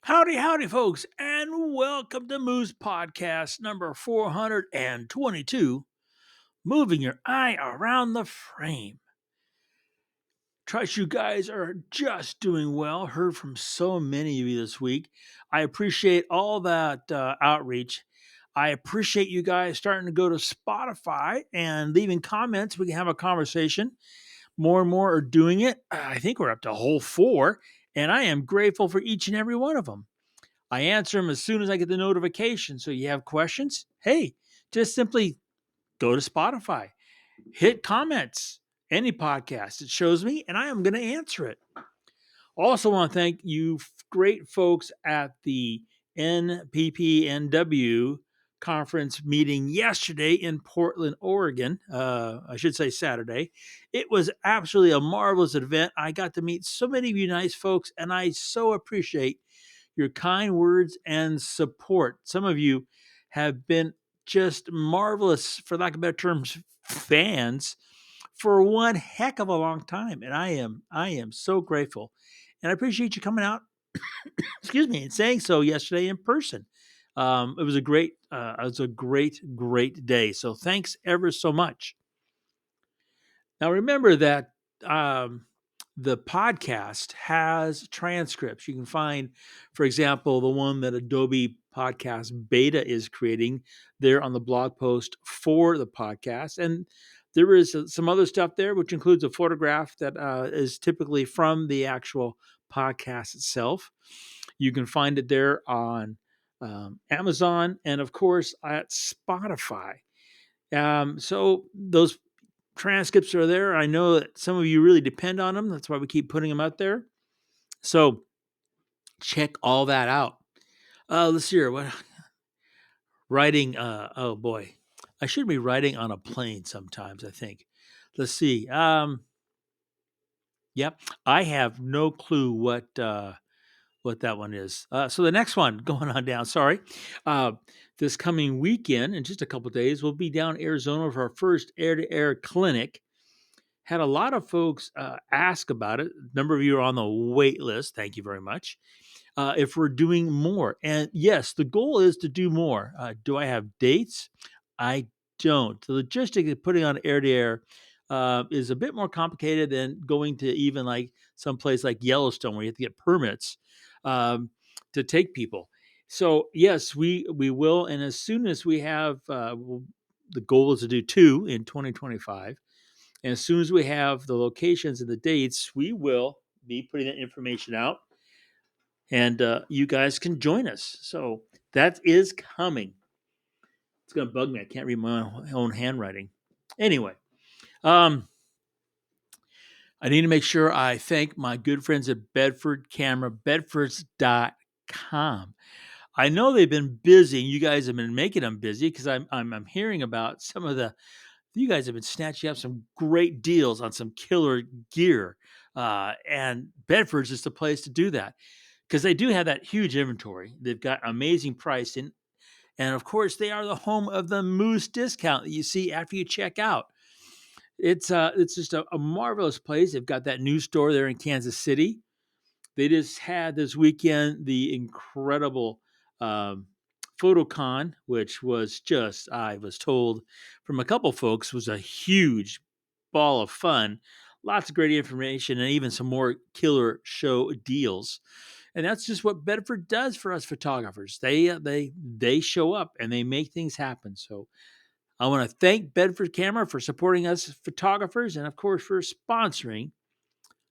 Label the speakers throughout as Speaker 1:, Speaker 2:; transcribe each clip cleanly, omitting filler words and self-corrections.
Speaker 1: Howdy, howdy, folks, and welcome to Moose Podcast number 422, Moving Your Eye Around the Frame. Trust you guys are just doing well. Heard from so many of you this week. I appreciate all that outreach. I appreciate you guys starting to go to Spotify and leaving comments. We can have a conversation. More and more are doing it. I think we're up to a whole four, and I am grateful for each and every one of them. I answer them as soon as I get the notification. So you have questions? Hey, just simply go to Spotify, hit comments, any podcast. It shows me, and I am going to answer it. Also, want to thank you, great folks at the NPPNW conference meeting yesterday in Portland, Oregon. I should say Saturday. It was absolutely a marvelous event. I got to meet so many of you nice folks, and I so appreciate your kind words and support. Some of you have been just marvelous, for lack of better terms, fans for one heck of a long time, and I am so grateful, and I appreciate you coming out. Excuse me, and saying so yesterday in person. It was a great day. So thanks ever so much. Now remember that um, the podcast has transcripts. You can find, for example, the one that Adobe Podcast Beta is creating there on the blog post for the podcast. And there is some other stuff there, which includes a photograph that is typically from the actual podcast itself. You can find it there on Amazon and, of course, at Spotify. So those transcripts are there. I know that some of you really depend on them. That's why we keep putting them out there. So check all that out. Let's see here. What writing? Oh boy, I should be writing on a plane sometimes. I think. Let's see. Yep, I have no clue what that one is. So the next one going on down. Sorry, uh, this coming weekend in just a couple days, we'll be down in Arizona for our first air-to-air clinic. Had a lot of folks ask about it. A number of you are on the wait list. Thank you very much. If we're doing more, and yes, the goal is to do more. Do I have dates? I don't. The logistics of putting on air to air is a bit more complicated than going to even like some place like Yellowstone where you have to get permits um, to take people. So yes, we will, and as soon as we have, the goal is to do two in 2025. And as soon as we have the locations and the dates, we will be putting that information out, and you guys can join us. So that is coming. It's going to bug me. I can't read my own handwriting. Anyway, um, I need to make sure I thank my good friends at Bedford Camera, bedfords.com. I know they've been busy, and you guys have been making them busy because I'm hearing about some of the you guys have been snatching up some great deals on some killer gear. And Bedford's is the place to do that because they do have that huge inventory. They've got amazing pricing. And of course, they are the home of the Moose discount that you see after you check out. It's just a marvelous place. They've got that new store there in Kansas City. They just had this weekend the incredible um, PhotoCon, which was just, I was told from a couple folks, was a huge ball of fun. Lots of great information and even some more killer show deals. And that's just what Bedford does for us photographers. They show up and they make things happen. So I want to thank Bedford Camera for supporting us photographers and of course for sponsoring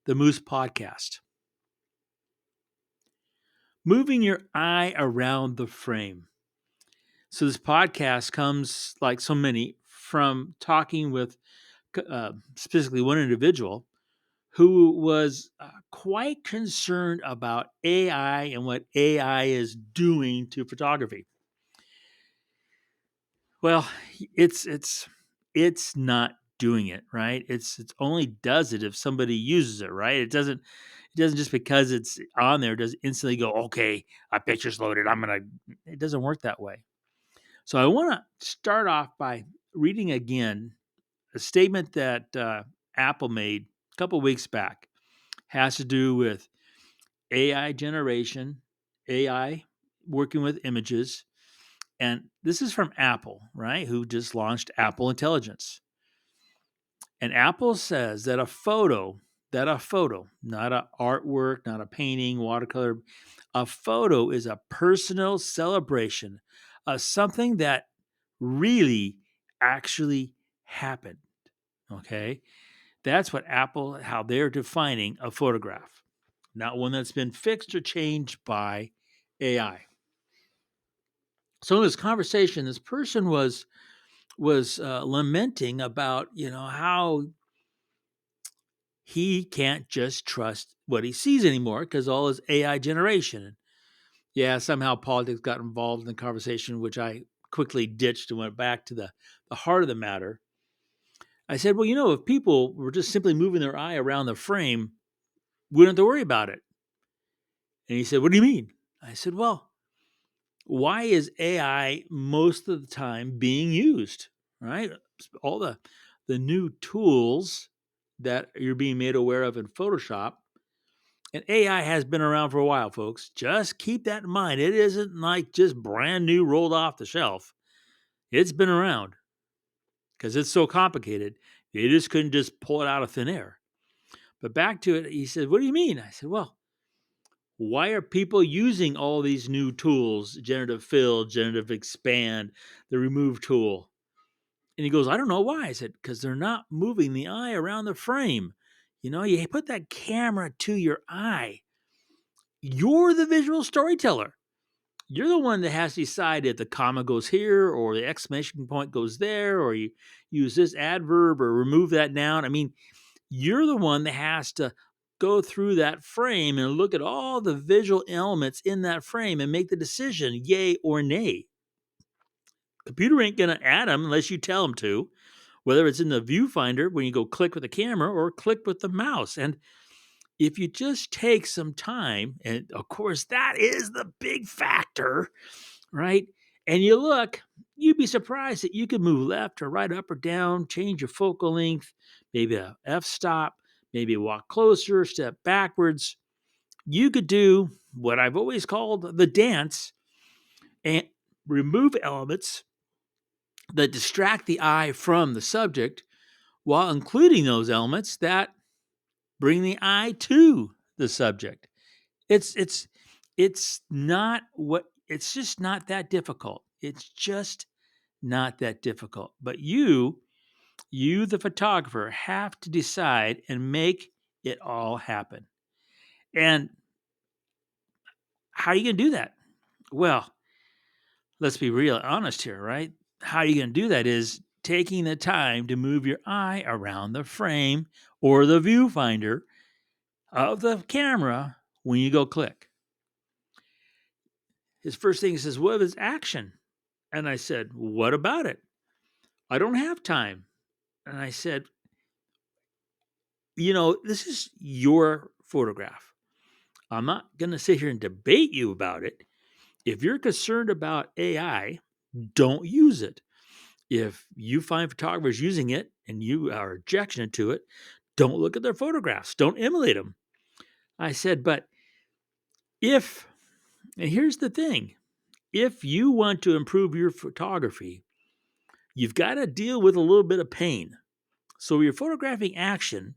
Speaker 1: the Moose Podcast. Moving your eye around the frame. So this podcast comes, like so many, from talking with specifically one individual who was quite concerned about AI and what AI is doing to photography. Well, it's not doing it right. It's only does it if somebody uses it right. It doesn't just because it's on there does instantly go okay. A picture's loaded. I'm gonna. It doesn't work that way. So I want to start off by reading again a statement that Apple made a couple weeks back. Has to do with AI generation AI working with images. And this is from Apple, right? Who just launched Apple Intelligence. And Apple says that a photo, not a artwork, not a painting, watercolor, a photo is a personal celebration of something that really actually happened. Okay. That's what Apple, how they're defining a photograph, not one that's been fixed or changed by AI. So in this conversation, this person was lamenting about how he can't just trust what he sees anymore because all is AI generation. And yeah, somehow politics got involved in the conversation, which I quickly ditched and went back to the heart of the matter. I said, well, if people were just simply moving their eye around the frame, we don't have to worry about it. And he said, what do you mean? I said, well, why is AI most of the time being used? Right? All the new tools that you're being made aware of in Photoshop. And AI has been around for a while, folks. Just keep that in mind. It isn't like just brand new rolled off the shelf. It's been around because it's so complicated. You just couldn't just pull it out of thin air. But back to it, he said, what do you mean? I said, well, why are people using all these new tools, generative fill, generative expand, the remove tool? And he goes, I don't know why. I said, because they're not moving the eye around the frame. You put that camera to your eye. You're the visual storyteller. You're the one that has to decide if the comma goes here or the exclamation point goes there, or you use this adverb or remove that noun. I mean, you're the one that has to go through that frame and look at all the visual elements in that frame and make the decision, yay or nay. Computer ain't going to add them unless you tell them to, whether it's in the viewfinder when you go click with the camera or click with the mouse. And if you just take some time, and of course, that is the big factor, right? And you look, you'd be surprised that you could move left or right, up or down, change your focal length, maybe a f stop, maybe walk closer, step backwards. You could do what I've always called the dance and remove elements that distract the eye from the subject while including those elements that bring the eye to the subject. It's not what it's just not that difficult. It's just not that difficult. But you the photographer have to decide and make it all happen. And how are you going to do that? Well, let's be real honest here, right? How are you going to do that is taking the time to move your eye around the frame or the viewfinder of the camera when you go click. His first thing he says, what is action? And I said, what about it? I don't have time. And I said, this is your photograph. I'm not going to sit here and debate you about it. If you're concerned about AI, don't use it. If you find photographers using it and you are objection to it, don't look at their photographs. Don't emulate them. I said, but and here's the thing, if you want to improve your photography, you've got to deal with a little bit of pain. So you're photographing action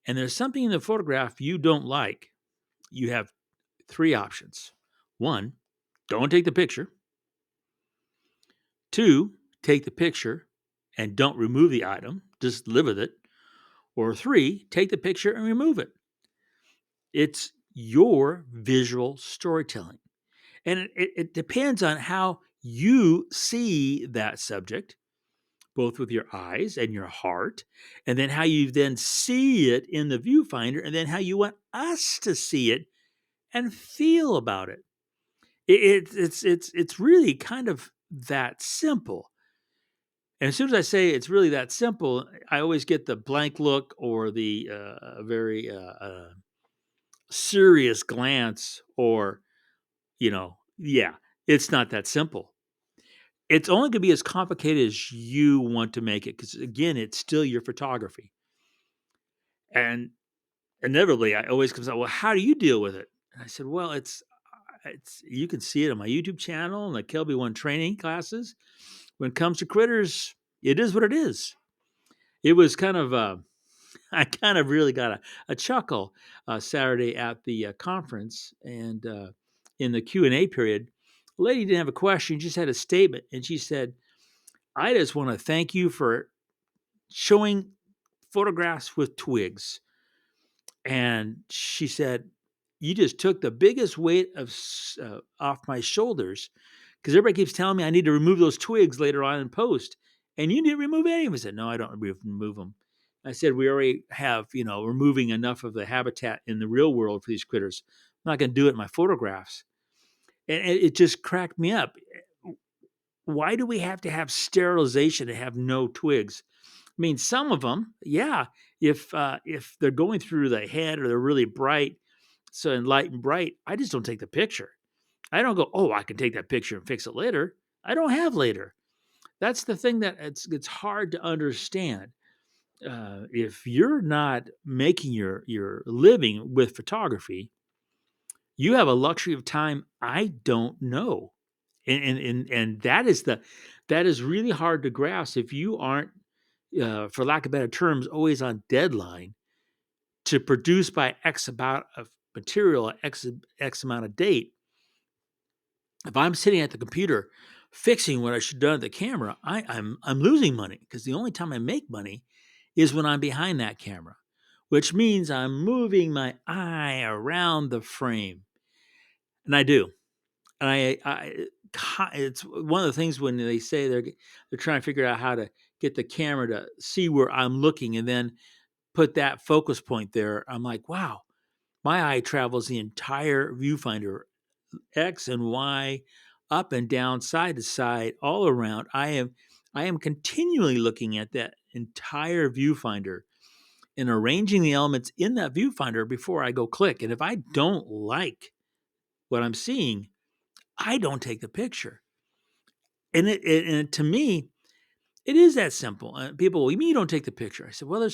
Speaker 1: and there's something in the photograph you don't like. You have three options. One, don't take the picture. Two, take the picture and don't remove the item, just live with it. Or three, take the picture and remove it. It's your visual storytelling. And it depends on how you see that subject, both with your eyes and your heart, and then how you then see it in the viewfinder, and then how you want us to see it and feel about it. It's really kind of that simple. And as soon as I say it's really that simple, I always get the blank look or the very serious glance, or yeah, it's not that simple. It's only going to be as complicated as you want to make it, because again, it's still your photography. And inevitably, I always comes out, well, how do you deal with it? And I said, well, you can see it on my YouTube channel and the Kelby One training classes. When it comes to critters, it is what it is. It was kind of I kind of really got a chuckle Saturday at the conference, and in the Q&A period, the lady didn't have a question, just had a statement, and she said, "I just want to thank you for showing photographs with twigs." And she said, "You just took the biggest weight off my shoulders, because everybody keeps telling me I need to remove those twigs later on in post, and you didn't remove any of them." I said, "No, I don't remove them." I said, "We already have, removing enough of the habitat in the real world for these critters. I'm not going to do it in my photographs." And it just cracked me up. Why do we have to have sterilization to have no twigs? I mean, some of them, yeah, if they're going through the head or they're really bright, so and light and bright, I just don't take the picture. I don't go, "Oh, I can take that picture and fix it later." I don't have later. That's the thing that it's hard to understand. If you're not making your living with photography, you have a luxury of time I don't know, and that is really hard to grasp if you aren't, for lack of better terms, always on deadline to produce by X amount of material at X amount of date. If I'm sitting at the computer fixing what I should have done at the camera, I'm losing money, because the only time I make money is when I'm behind that camera, which means I'm moving my eye around the frame, and I do. And it's one of the things when they say they're trying to figure out how to get the camera to see where I'm looking and then put that focus point there. I'm like, wow, my eye travels the entire viewfinder, X and Y, up and down, side to side, all around. I am continually looking at that entire viewfinder and arranging the elements in that viewfinder before I go click. And if I don't like what I'm seeing, I don't take the picture. And to me, it is that simple. People, "Well, you mean you don't take the picture?" I said, "Well,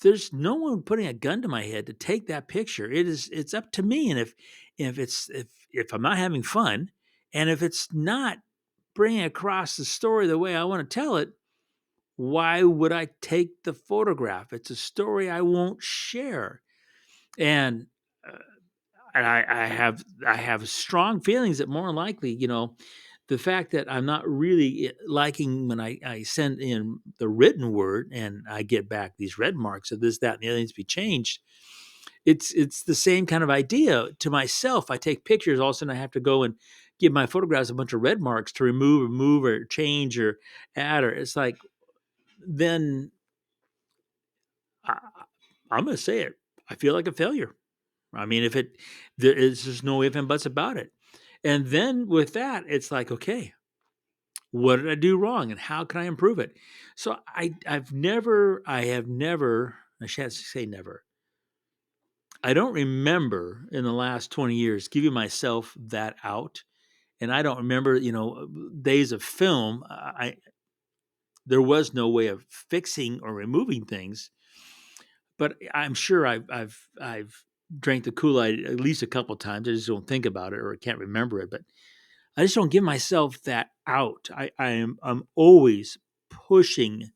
Speaker 1: there's no one putting a gun to my head to take that picture. It's up to me. And if I'm not having fun, and if it's not bringing across the story the way I want to tell it, why would I take the photograph? It's a story I won't share." And uh, and I have strong feelings that more than likely, the fact that I'm not really liking when I send in the written word and I get back these red marks of this, that, and the other needs to be changed. It's the same kind of idea to myself. I take pictures, all of a sudden I have to go and give my photographs a bunch of red marks to remove or move or change or add, or it's like, then I, I'm going to say it. I feel like a failure. I mean, if it there is just no if and buts about it. And then with that, it's like, okay, what did I do wrong and how can I improve it? So I have never, I shan't say never. I don't remember in the last 20 years giving myself that out. And I don't remember, days of film. There was no way of fixing or removing things, but I'm sure I've drank the Kool-Aid at least a couple times. I just don't think about it or I can't remember it. But I just don't give myself that out. I'm always pushing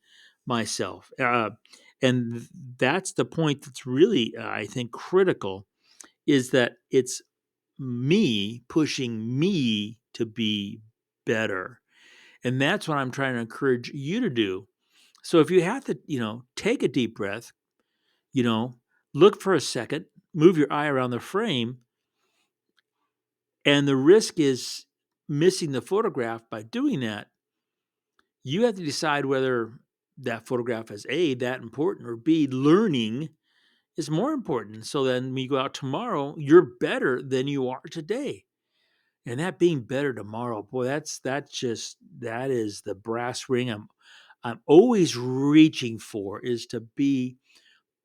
Speaker 1: myself, and that's the point that's really, I think, critical, is that it's me pushing me to be better, and that's what I'm trying to encourage you to do. So if you have to, take a deep breath, you know, look for a second, move your eye around the frame, and the risk is missing the photograph by doing that. You have to decide whether that photograph is A, that important, or B, learning is more important. So then when you go out tomorrow, you're better than you are today. And that being better tomorrow, boy, that is the brass ring I'm always reaching for, is to be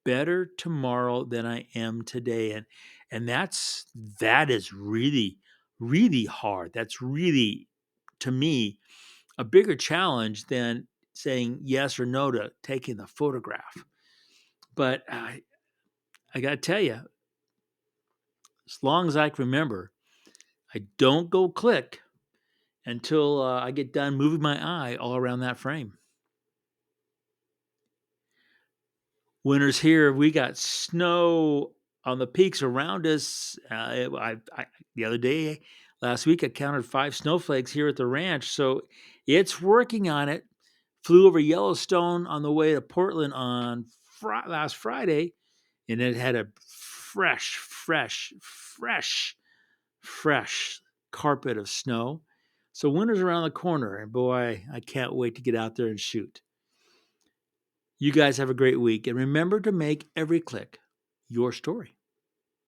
Speaker 1: better tomorrow than I am today. And that is really, really hard. That's really, to me, a bigger challenge than saying yes or no to taking the photograph. But I got to tell you, as long as I can remember, I don't go click until I get done moving my eye all around that frame. Winter's here. We got snow on the peaks around us. The other day, last week, I counted 5 snowflakes here at the ranch. So it's working on it. Flew over Yellowstone on the way to Portland on last Friday, and it had a fresh carpet of snow. So winter's around the corner, and boy, I can't wait to get out there and shoot. You guys have a great week, and remember to make every click your story.